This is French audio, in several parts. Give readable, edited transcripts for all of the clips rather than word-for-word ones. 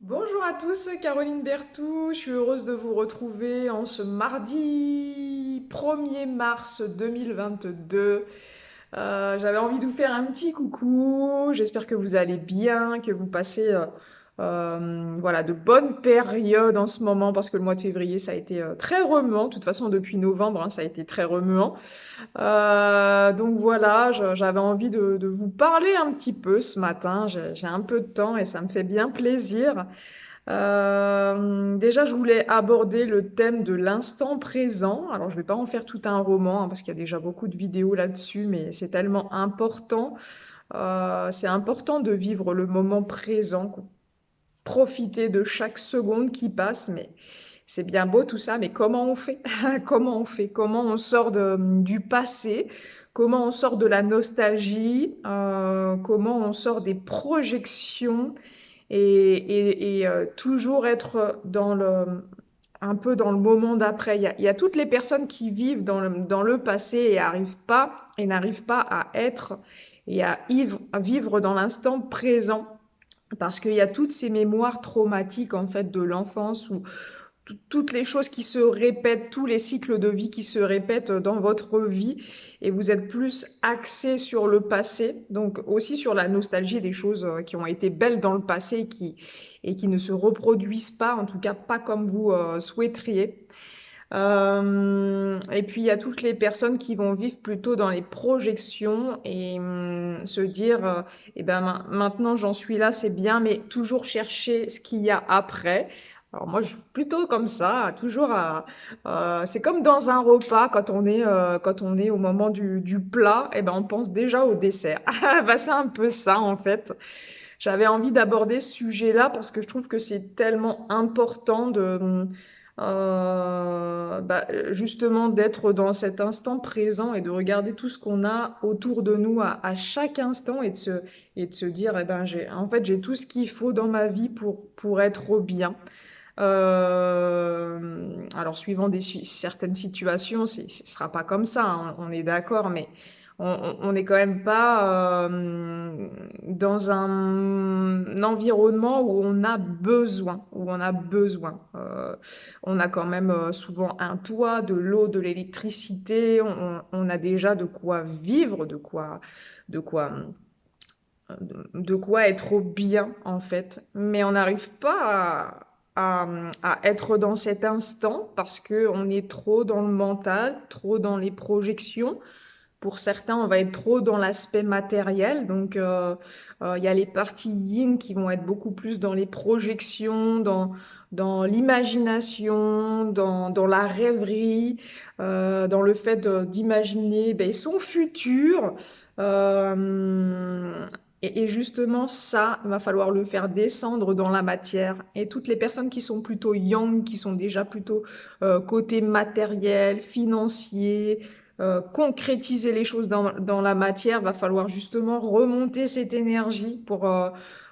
Bonjour à tous, Caroline Bertou. Je suis heureuse de vous retrouver en ce mardi 1er mars 2022. J'avais envie de vous faire un petit coucou. J'espère que vous allez bien, que vous passez voilà, de bonnes périodes en ce moment parce que le mois de février, ça a été très remuant. De toute façon, depuis novembre, hein, ça a été très remuant. Donc voilà, j'avais envie de vous parler un petit peu ce matin. J'ai un peu de temps et ça me fait bien plaisir. Déjà, je voulais aborder le thème de l'instant présent. Alors, je vais pas en faire tout un roman, hein, parce qu'il y a déjà beaucoup de vidéos là-dessus, mais c'est tellement important. C'est important de vivre le moment présent, profiter de chaque seconde qui passe. Mais c'est bien beau tout ça, mais comment on fait? Comment on fait? Comment on sort du passé? Comment on sort de la nostalgie? Comment on sort des projections? Toujours être un peu dans le moment d'après. Il y a toutes les personnes qui vivent dans le passé et n'arrivent pas à être et à vivre dans l'instant présent. Parce qu'il y a toutes ces mémoires traumatiques en fait de l'enfance où toutes les choses qui se répètent, tous les cycles de vie qui se répètent dans votre vie et vous êtes plus axé sur le passé, donc aussi sur la nostalgie des choses qui ont été belles dans le passé et qui ne se reproduisent pas, en tout cas pas comme vous souhaiteriez. Et puis il y a toutes les personnes qui vont vivre plutôt dans les projections et se dire eh ben maintenant j'en suis là, c'est bien, mais toujours chercher ce qu'il y a après. Alors moi je suis plutôt comme ça, toujours c'est comme dans un repas quand on est au moment du plat, eh ben on pense déjà au dessert. Bah c'est un peu ça en fait. J'avais envie d'aborder ce sujet-là parce que je trouve que c'est tellement important justement d'être dans cet instant présent et de regarder tout ce qu'on a autour de nous à chaque instant et de se dire, eh ben, en fait, j'ai tout ce qu'il faut dans ma vie pour être au bien. Alors, suivant certaines situations, ce sera pas comme ça, hein, on est d'accord, mais on n'est quand même pas dans un environnement où on a besoin, où on a besoin. On a quand même souvent un toit, de l'eau, de l'électricité. On a déjà de quoi vivre, de quoi, de quoi être au bien en fait. Mais on n'arrive pas à être dans cet instant parce que on est trop dans le mental, trop dans les projections. Pour certains, on va être trop dans l'aspect matériel. Donc, il y a les parties yin qui vont être beaucoup plus dans les projections, dans l'imagination, dans la rêverie, dans le fait d'imaginer ben, son futur. Euh, et justement, ça, il va falloir le faire descendre dans la matière. Et toutes les personnes qui sont plutôt yang, qui sont déjà plutôt côté matériel, financier, concrétiser les choses dans la matière, va falloir justement remonter cette énergie pour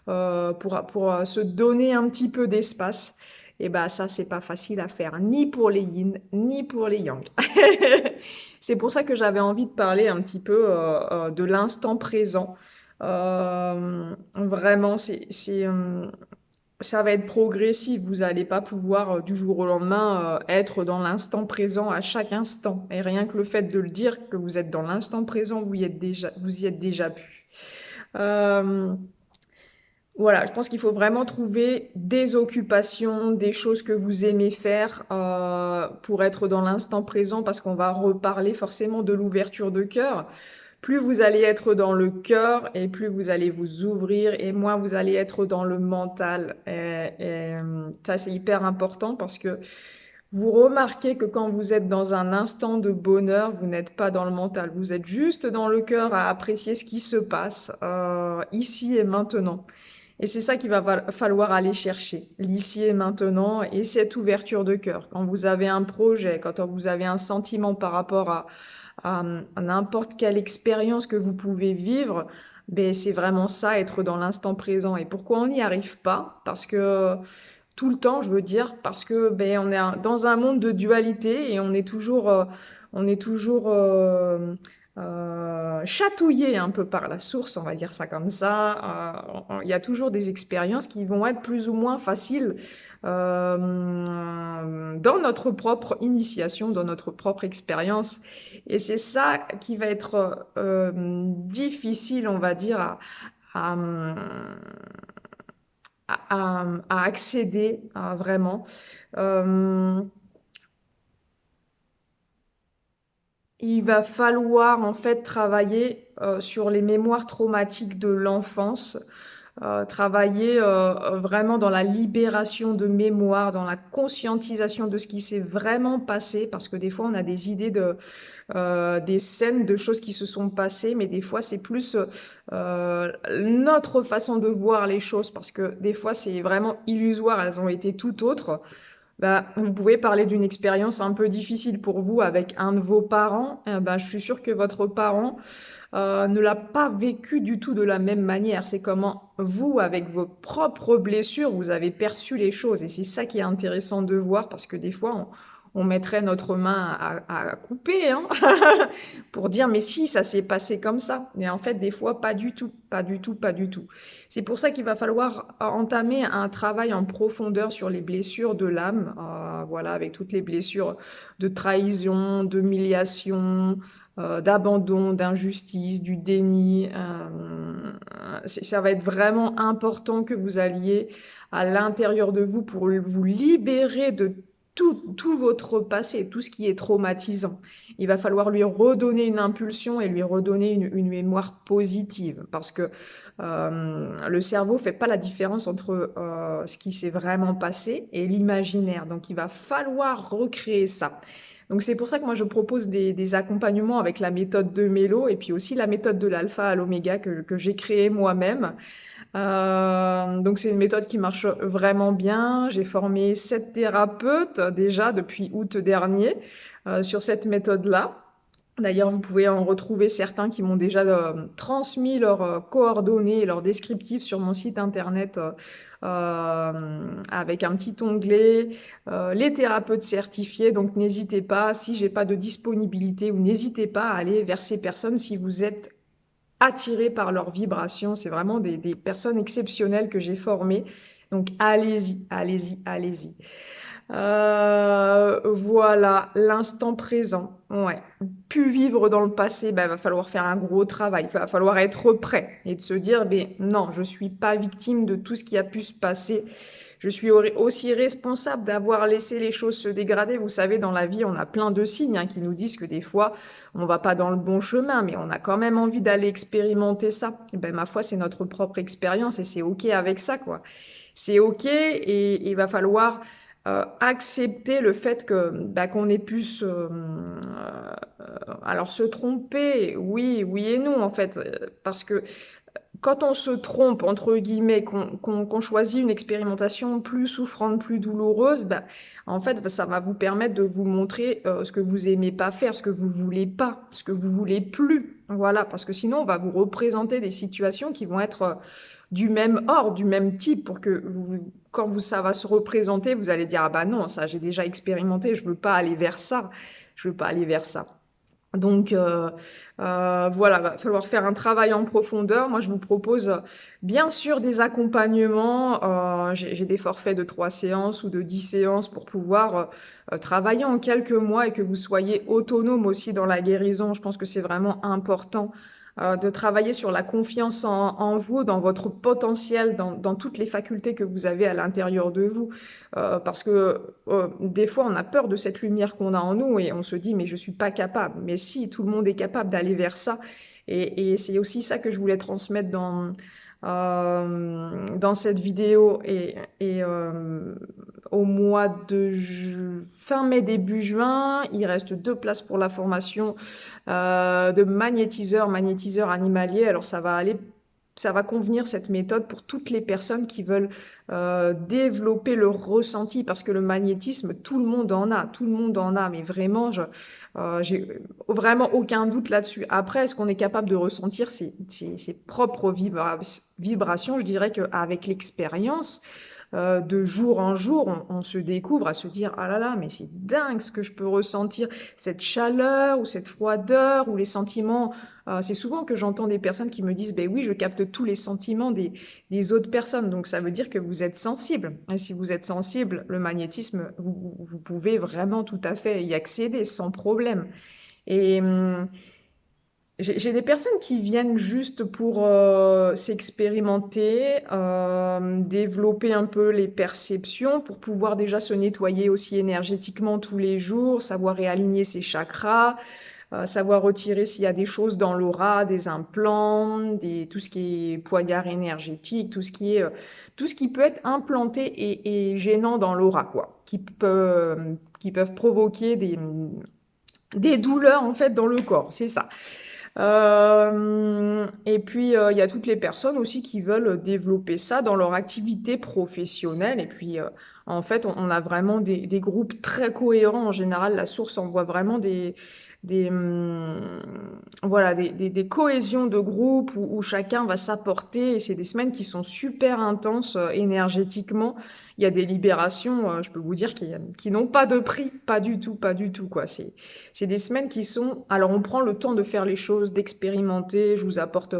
se donner un petit peu d'espace. Et bah ça, c'est pas facile à faire, ni pour les yin, ni pour les yang. C'est pour ça que j'avais envie de parler un petit peu de l'instant présent. Vraiment, ça va être progressif. Vous n'allez pas pouvoir du jour au lendemain être dans l'instant présent à chaque instant. Et rien que le fait de le dire que vous êtes dans l'instant présent, vous y êtes déjà pu. Euh, voilà, je pense qu'il faut vraiment trouver des occupations, des choses que vous aimez faire pour être dans l'instant présent, parce qu'on va reparler forcément de l'ouverture de cœur. Plus vous allez être dans le cœur et plus vous allez vous ouvrir et moins vous allez être dans le mental. Ça, c'est hyper important parce que vous remarquez que quand vous êtes dans un instant de bonheur, vous n'êtes pas dans le mental. Vous êtes juste dans le cœur à apprécier ce qui se passe ici et maintenant. Et c'est ça qu'il va falloir aller chercher, l'ici et maintenant, et cette ouverture de cœur. Quand vous avez un projet, quand vous avez un sentiment par rapport à n'importe quelle expérience que vous pouvez vivre, ben c'est vraiment ça, être dans l'instant présent. Et pourquoi on n'y arrive pas? Parce que tout le temps, je veux dire, parce que ben dans un monde de dualité et on est toujours chatouillé un peu par la source, on va dire ça comme ça. Il y a toujours des expériences qui vont être plus ou moins faciles dans notre propre initiation, dans notre propre expérience. Et c'est ça qui va être difficile, on va dire, à, à accéder vraiment. Euh, Il va falloir en fait travailler sur les mémoires traumatiques de l'enfance, travailler vraiment dans la libération de mémoire, dans la conscientisation de ce qui s'est vraiment passé, parce que des fois on a des idées des scènes, de choses qui se sont passées, mais des fois c'est plus notre façon de voir les choses, parce que des fois c'est vraiment illusoire, elles ont été tout autres. Bah, vous pouvez parler d'une expérience un peu difficile pour vous avec un de vos parents. Bah, je suis sûre que votre parent ne l'a pas vécu du tout de la même manière. C'est comment vous, avec vos propres blessures, vous avez perçu les choses. Et c'est ça qui est intéressant de voir parce que des fois, on mettrait notre main à couper, hein, pour dire mais si, ça s'est passé comme ça. Mais en fait, des fois, pas du tout, pas du tout, pas du tout. C'est pour ça qu'il va falloir entamer un travail en profondeur sur les blessures de l'âme, voilà, avec toutes les blessures de trahison, d'humiliation, d'abandon, d'injustice, du déni. Ça va être vraiment important que vous alliez à l'intérieur de vous pour vous libérer de tout votre passé, tout ce qui est traumatisant. Il va falloir lui redonner une impulsion et lui redonner une mémoire positive parce que le cerveau fait pas la différence entre ce qui s'est vraiment passé et l'imaginaire. Donc il va falloir recréer ça. Donc c'est pour ça que moi je propose des accompagnements avec la méthode de Mélo et puis aussi la méthode de l'alpha à l'oméga que j'ai créée moi-même. Donc c'est une méthode qui marche vraiment bien. J'ai formé 7 thérapeutes déjà depuis août dernier sur cette méthode-là. D'ailleurs, vous pouvez en retrouver certains qui m'ont déjà transmis leurs coordonnées et leurs descriptifs sur mon site internet avec un petit onglet les thérapeutes certifiés. Donc n'hésitez pas, si j'ai pas de disponibilité, ou n'hésitez pas à aller vers ces personnes si vous êtes attiré par leurs vibrations. C'est vraiment des personnes exceptionnelles que j'ai formées. Donc allez-y, allez-y, allez-y. Voilà, l'instant présent. Ouais. Plus vivre dans le passé, ben, va falloir faire un gros travail. Il va falloir être prêt et de se dire, ben, non, je suis pas victime de tout ce qui a pu se passer. Je suis aussi responsable d'avoir laissé les choses se dégrader. Vous savez, dans la vie, on a plein de signes qui nous disent que des fois, on va pas dans le bon chemin, mais on a quand même envie d'aller expérimenter ça. Et ben, ma foi, c'est notre propre expérience et c'est OK avec ça, quoi. C'est OK et il va falloir accepter le fait que bah, qu'on ait pu alors se tromper, oui, oui et non en fait, parce que quand on se trompe entre guillemets, qu'on choisit une expérimentation plus souffrante, plus douloureuse, bah, en fait ça va vous permettre de vous montrer ce que vous aimez pas faire, ce que vous voulez pas, ce que vous voulez plus, voilà, parce que sinon on va vous représenter des situations qui vont être du même ordre, du même type, pour que quand ça va se représenter, vous allez dire, ah bah non, ça j'ai déjà expérimenté, je veux pas aller vers ça, je veux pas aller vers ça. Donc voilà, va falloir faire un travail en profondeur. Moi, je vous propose bien sûr des accompagnements. J'ai des forfaits de 3 séances ou de 10 séances pour pouvoir travailler en quelques mois et que vous soyez autonome aussi dans la guérison. Je pense que c'est vraiment important de travailler sur la confiance en vous, dans votre potentiel, dans toutes les facultés que vous avez à l'intérieur de vous. Parce que des fois, on a peur de cette lumière qu'on a en nous et on se dit, mais je suis pas capable. Mais si, tout le monde est capable d'aller vers ça. Et c'est aussi ça que je voulais transmettre dans cette vidéo. Et au mois de fin mai, début juin, il reste 2 places pour la formation de magnétiseur animalier. Alors ça va convenir cette méthode pour toutes les personnes qui veulent développer le ressenti parce que le magnétisme, tout le monde en a, tout le monde en a, mais vraiment, j'ai vraiment aucun doute là-dessus. Après, est-ce qu'on est capable de ressentir ses propres vibrations? Je dirais qu'avec l'expérience, de jour en jour, on se découvre à se dire: «Ah là là, mais c'est dingue ce que je peux ressentir, cette chaleur ou cette froideur ou les sentiments». C'est souvent que j'entends des personnes qui me disent: «Beh oui, je capte tous les sentiments des autres personnes». Donc ça veut dire que vous êtes sensible et si vous êtes sensible, le magnétisme, vous pouvez vraiment tout à fait y accéder sans problème et j'ai des personnes qui viennent juste pour, s'expérimenter, développer un peu les perceptions pour pouvoir déjà se nettoyer aussi énergétiquement tous les jours, savoir réaligner ses chakras, savoir retirer s'il y a des choses dans l'aura, des implants, tout ce qui est poignard énergétique, tout ce qui peut être implanté et gênant dans l'aura, quoi, qui peuvent provoquer des douleurs en fait dans le corps, c'est ça. Et puis, il y a toutes les personnes aussi qui veulent développer ça dans leur activité professionnelle et puis, en fait, on a vraiment des groupes très cohérents. En général, la source envoie vraiment des, voilà, des cohésions de groupe où chacun va s'apporter et c'est des semaines qui sont super intenses, énergétiquement. Il y a des libérations, je peux vous dire qui n'ont pas de prix, pas du tout, quoi. C'est des semaines qui sont alors on prend le temps de faire les choses, d'expérimenter, je vous apporte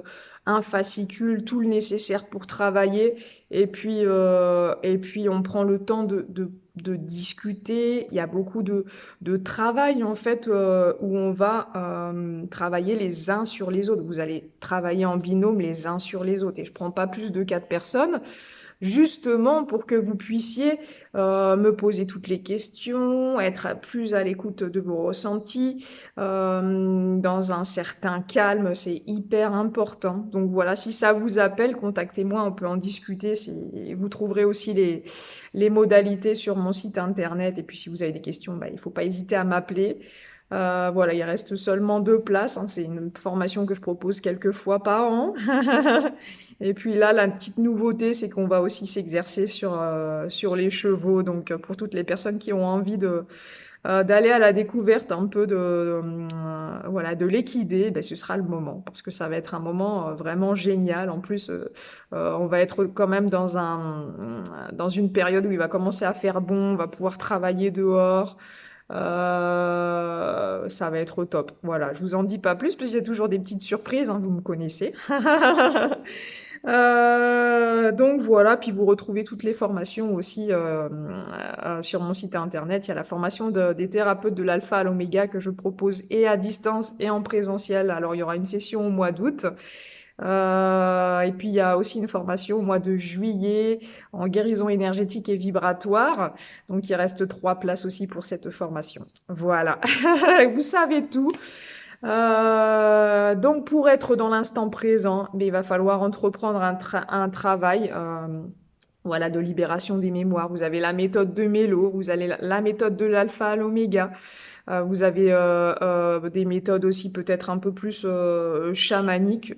un fascicule, tout le nécessaire pour travailler et puis on prend le temps de discuter. Il y a beaucoup de travail en fait, où on va, travailler les uns sur les autres. Vous allez travailler en binôme les uns sur les autres et je prends pas plus de 4 personnes justement pour que vous puissiez me poser toutes les questions, être plus à l'écoute de vos ressentis, dans un certain calme, c'est hyper important. Donc voilà, si ça vous appelle, contactez-moi, on peut en discuter. Vous trouverez aussi les modalités sur mon site internet. Et puis si vous avez des questions, bah, il ne faut pas hésiter à m'appeler. Voilà, il reste seulement 2 places, hein. C'est une formation que je propose quelques fois par an. Et puis là, la petite nouveauté, c'est qu'on va aussi s'exercer sur les chevaux. Donc, pour toutes les personnes qui ont envie d'aller à la découverte un peu voilà, de l'équidé, ben, ce sera le moment. Parce que ça va être un moment vraiment génial. En plus, on va être quand même dans une période où il va commencer à faire bon, on va pouvoir travailler dehors. Ça va être au top. Voilà, je vous en dis pas plus, parce qu'il y a toujours des petites surprises, hein, vous me connaissez. Donc voilà, puis vous retrouvez toutes les formations aussi sur mon site internet. Il y a la formation des thérapeutes de l'alpha à l'oméga que je propose et à distance et en présentiel. Alors il y aura une session au mois d'août. Et puis il y a aussi une formation au mois de juillet en guérison énergétique et vibratoire. Donc il reste 3 places aussi pour cette formation. Voilà, vous savez tout. Donc pour être dans l'instant présent, il va falloir entreprendre un travail voilà, de libération des mémoires. Vous avez la méthode de Mélo, vous avez la méthode de l'alpha à l'oméga. Vous avez des méthodes aussi peut-être un peu plus chamaniques.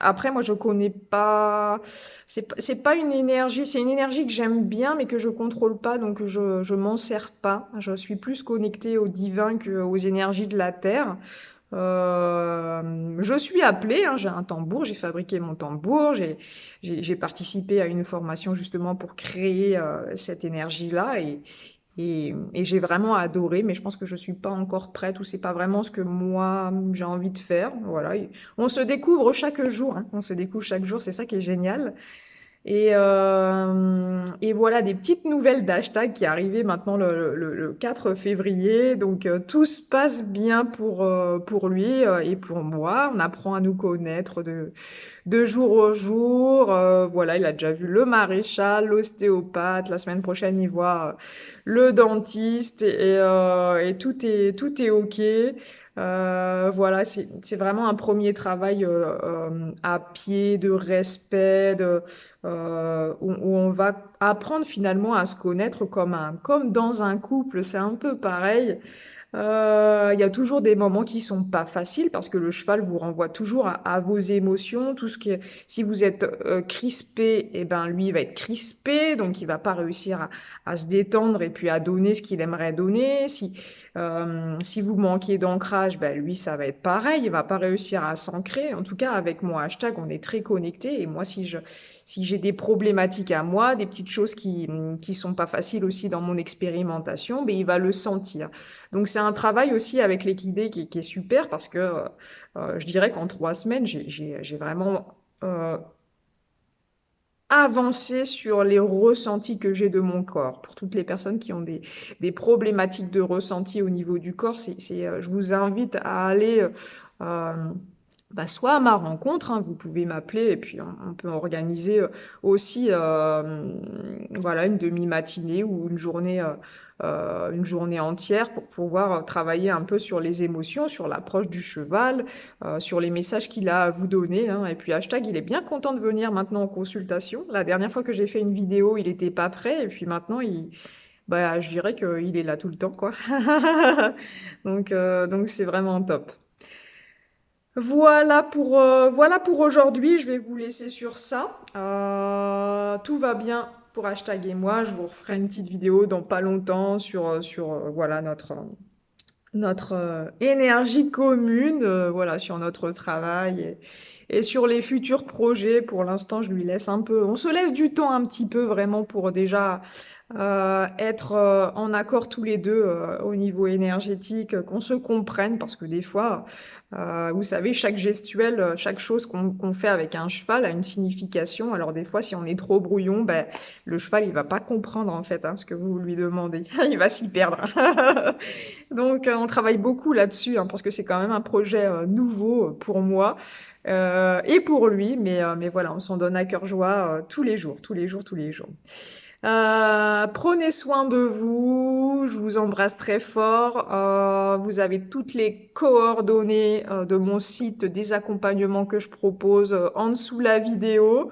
Après, moi, je connais pas. C'est pas une énergie. C'est une énergie que j'aime bien, mais que je contrôle pas, donc je m'en sers pas. Je suis plus connectée au divin qu'aux énergies de la terre. Je suis appelée, hein, j'ai un tambour, j'ai fabriqué mon tambour, j'ai participé à une formation justement pour créer cette énergie-là et j'ai vraiment adoré, mais je pense que je suis pas encore prête ou c'est pas vraiment ce que moi j'ai envie de faire. Voilà, on se découvre chaque jour, hein, on se découvre chaque jour, c'est ça qui est génial. Et voilà des petites nouvelles d'hashtag qui arrivaient maintenant le 4 février. Donc tout se passe bien pour lui et pour moi. On apprend à nous connaître de jour au jour. Voilà, il a déjà vu le maréchal, l'ostéopathe. La semaine prochaine, il voit le dentiste et tout est OK. Voilà, c'est vraiment un premier travail à pied, de respect, où on va apprendre finalement à se connaître comme dans un couple, c'est un peu pareil. Il y a toujours des moments qui sont pas faciles parce que le cheval vous renvoie toujours à vos émotions, tout ce qui est, si vous êtes crispé, et ben lui il va être crispé, donc il va pas réussir à se détendre et puis à donner ce qu'il aimerait donner. Si vous manquez d'ancrage, bah, lui, ça va être pareil, il va pas réussir à s'ancrer. En tout cas, avec mon hashtag, on est très connectés et moi, si j'ai des problématiques à moi, des petites choses qui sont pas faciles aussi dans mon expérimentation, beh, il va le sentir. Donc c'est un travail aussi avec l'équidé qui est super parce que, je dirais qu'en 3 semaines, j'ai vraiment, avancer sur les ressentis que j'ai de mon corps. Pour toutes les personnes qui ont des problématiques de ressenti au niveau du corps, je vous invite à aller, hem, bah, soit à ma rencontre, hein, vous pouvez m'appeler et puis on peut organiser, aussi, voilà, une demi-matinée ou une journée entière pour pouvoir, travailler un peu sur les émotions, sur l'approche du cheval, sur les messages qu'il a à vous donner, hein. Et puis hashtag, il est bien content de venir maintenant en consultation. La dernière fois que j'ai fait une vidéo, il était pas prêt et puis maintenant bah, je dirais qu'il est là tout le temps, quoi. Donc c'est vraiment top. Voilà pour aujourd'hui. Je vais vous laisser sur ça. Tout va bien pour hashtag et moi. Je vous referai une petite vidéo dans pas longtemps sur voilà notre énergie commune, voilà, sur notre travail et sur les futurs projets. Pour l'instant, je lui laisse un peu, on se laisse du temps un petit peu vraiment pour déjà être en accord tous les deux au niveau énergétique, qu'on se comprenne, parce que des fois, vous savez, chaque gestuelle, chaque chose qu'on fait avec un cheval a une signification. Alors des fois, si on est trop brouillon, ben, le cheval, il va pas comprendre en fait ce que vous lui demandez. Il va s'y perdre. Donc, on travaille beaucoup là-dessus, hein, parce que c'est quand même un projet nouveau pour moi et pour lui, mais voilà, on s'en donne à cœur joie tous les jours, tous les jours, tous les jours. Prenez soin de vous, je vous embrasse très fort. Vous avez toutes les coordonnées de mon site, des accompagnements que je propose en dessous la vidéo.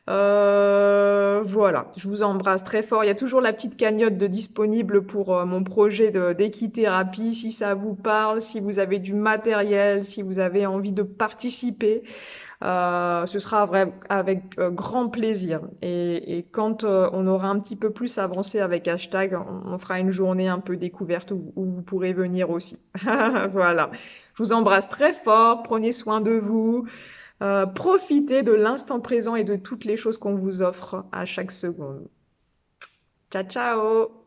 Voilà, je vous embrasse très fort. Il y a toujours la petite cagnotte de disponible pour mon projet d'équithérapie. Si ça vous parle, si vous avez du matériel, si vous avez envie de participer, ce sera avec grand plaisir. Et quand on aura un petit peu plus avancé avec hashtag, on fera une journée un peu découverte où vous pourrez venir aussi. Voilà. Je vous embrasse très fort. Prenez soin de vous. Profitez de l'instant présent et de toutes les choses qu'on vous offre à chaque seconde. Ciao, ciao!